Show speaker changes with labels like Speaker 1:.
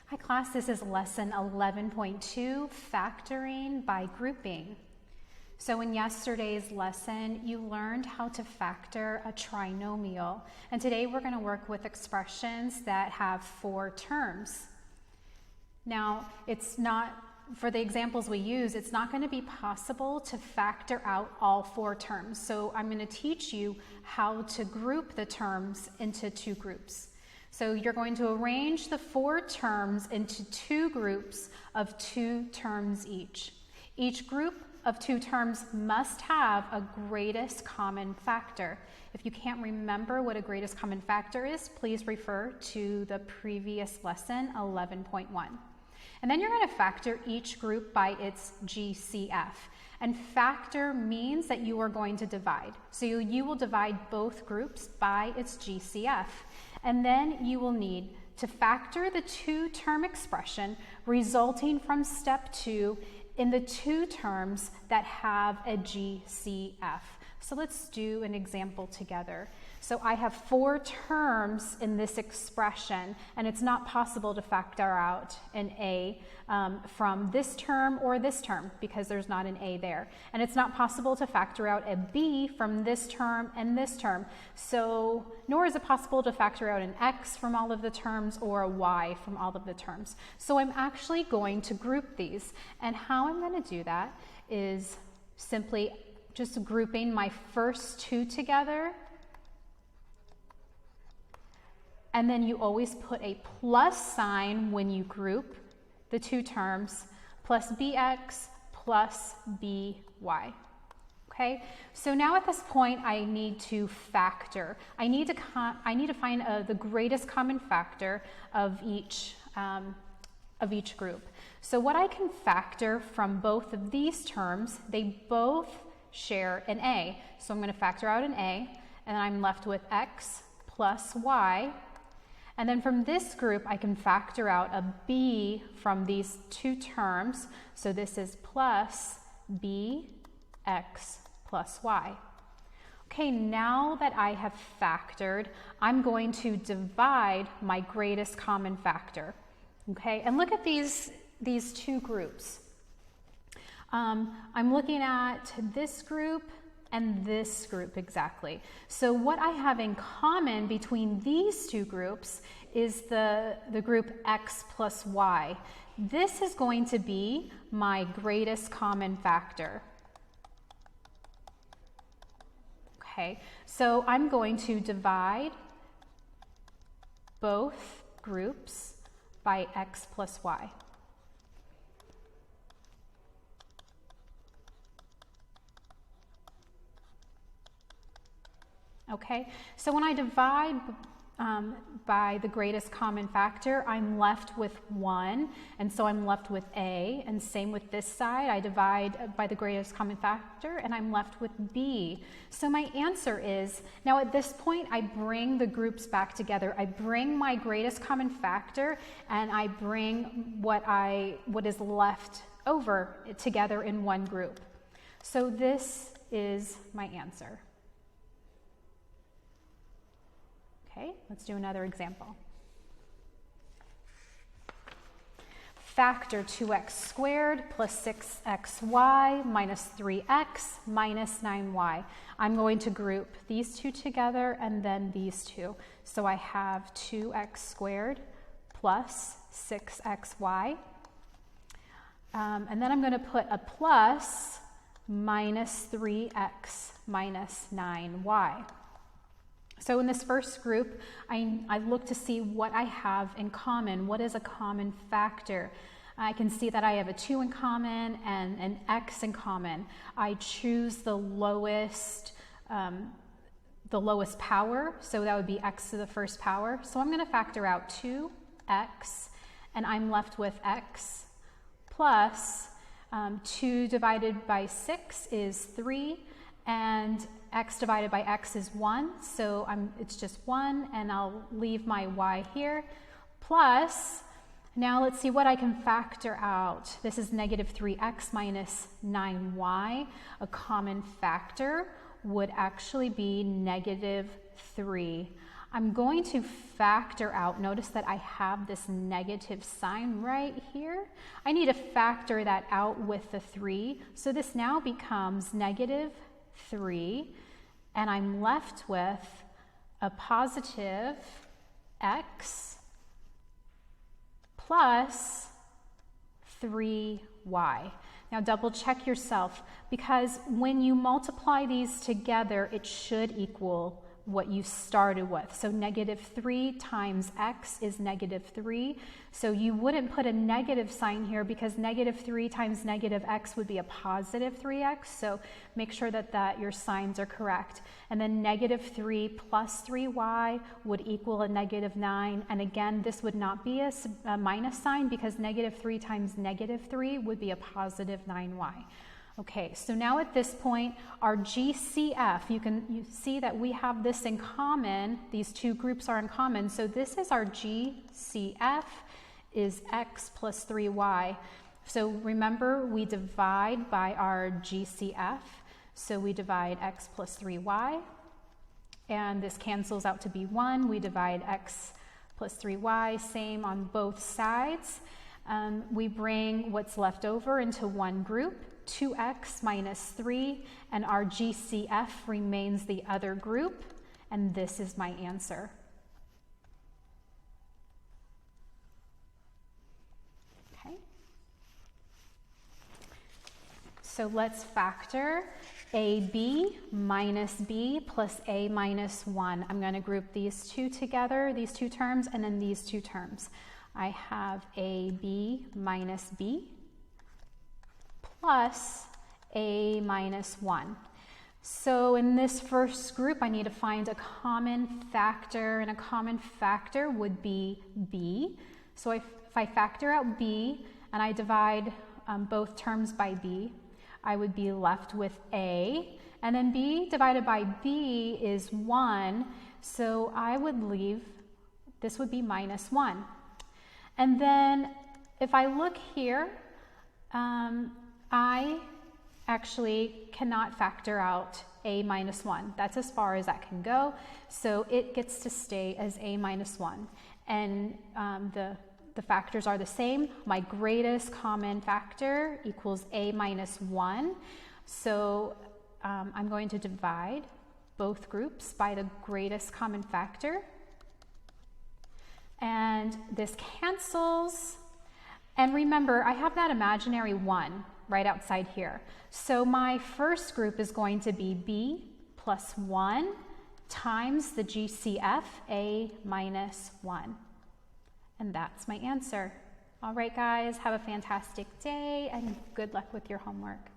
Speaker 1: Hi class, this is lesson 11.2, factoring by grouping. So in yesterday's lesson, you learned how to factor a trinomial. And today we're going to work with expressions that have 4 terms. Now, for the examples we use, it's not going to be possible to factor out all 4 terms. So I'm going to teach you how to group the terms into 2 groups. So you're going to arrange the 4 terms into 2 groups of 2 terms each. Each group of 2 terms must have a greatest common factor. If you can't remember what a greatest common factor is, please refer to the previous lesson, 11.1. And then you're going to factor each group by its GCF. And factor means that you are going to divide. So you will divide both groups by its GCF. And then you will need to factor the 2-term expression resulting from step 2 in the 2 terms that have a GCF. So let's do an example together. So I have 4 terms in this expression, and it's not possible to factor out an A from this term or this term because there's not an A there. And it's not possible to factor out a B from this term and this term. So nor is it possible to factor out an X from all of the terms or a Y from all of the terms. So I'm actually going to group these. And how I'm going to do that is simply just grouping my first 2 together. And then you always put a plus sign when you group the 2 terms, plus bx plus by. Okay, so now at this point I need to factor. I need to find the greatest common factor of each group. So what I can factor from both of these terms, they both share an A. So I'm going to factor out an A, and I'm left with x plus y. And then from this group, I can factor out a b from these 2 terms. So this is plus bx plus y. Okay, now that I have factored, I'm going to divide my greatest common factor. Okay, and look at these 2 groups. I'm looking at this group and this group exactly. So what I have in common between these 2 groups is the group x plus y. This is going to be my greatest common factor. Okay, so I'm going to divide both groups by x plus y. Okay, so when I divide by the greatest common factor, I'm left with 1, and so I'm left with A, and same with this side, I divide by the greatest common factor, and I'm left with B. So my answer is, now at this point, I bring the groups back together. I bring my greatest common factor, and I bring what is left over together in one group. So this is my answer. Okay, let's do another example. Factor 2x squared plus 6xy minus 3x minus 9y. I'm going to group these 2 together and then these 2. So I have 2x squared plus 6xy. And then I'm going to put a plus minus 3x minus 9y. So in this first group, I look to see what I have in common. What is a common factor? I can see that I have a 2 in common and an x in common. I choose the lowest power, so that would be x to the first power. So I'm going to factor out 2x, and I'm left with x plus 2 divided by 6 is 3, and x divided by x is 1, so it's just 1, and I'll leave my y here, plus, now let's see what I can factor out. This is negative 3x minus 9y. A common factor would actually be negative 3. I'm going to factor out, notice that I have this negative sign right here. I need to factor that out with the 3. So this now becomes negative 3, and I'm left with a positive x plus 3y. Now double check yourself, because when you multiply these together, it should equal what you started with. So negative 3 times x is negative 3. So you wouldn't put a negative sign here because negative 3 times negative x would be a positive 3x. So make sure that your signs are correct. And then negative 3 plus 3y would equal a negative 9. And again, this would not be a minus sign because negative 3 times negative 3 would be a positive 9y. Okay, so now at this point, our GCF, you see that we have this in common. These two groups are in common. So this is our GCF is x plus 3y. So remember, we divide by our GCF. So we divide x plus 3y. And this cancels out to be 1. We divide x plus 3y, same on both sides. We bring what's left over into one group. 2x minus 3, and our GCF remains the other group, and this is my answer. Okay. So let's factor AB minus B plus A minus 1. I'm going to group these two together, these two terms, and then these two terms. I have AB minus B plus A minus 1. So in this first group, I need to find a common factor, and a common factor would be B. So if I factor out B and I divide both terms by B, I would be left with A. And then B divided by B is 1. So I would leave, this would be minus 1. And then if I look here, I actually cannot factor out A minus 1. That's as far as that can go. So it gets to stay as A minus 1. And the factors are the same. My greatest common factor equals A minus 1. So I'm going to divide both groups by the greatest common factor. And this cancels. And remember, I have that imaginary 1 right outside here. So my first group is going to be B plus 1 times the GCF, A minus 1. And that's my answer. All right, guys, have a fantastic day and good luck with your homework.